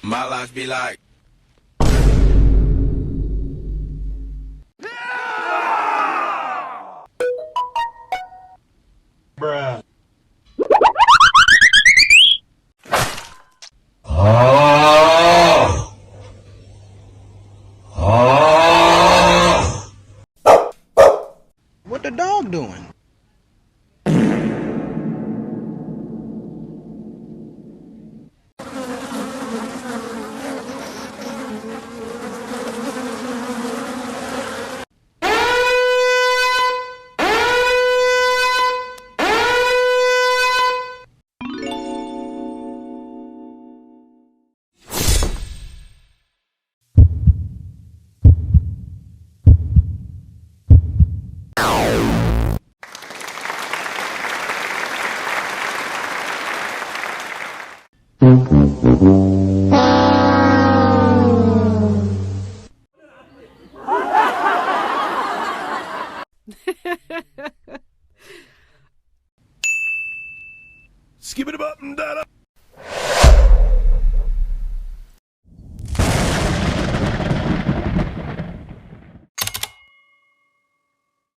My life be like. Bruh. What the dog doing? Skip it up and down.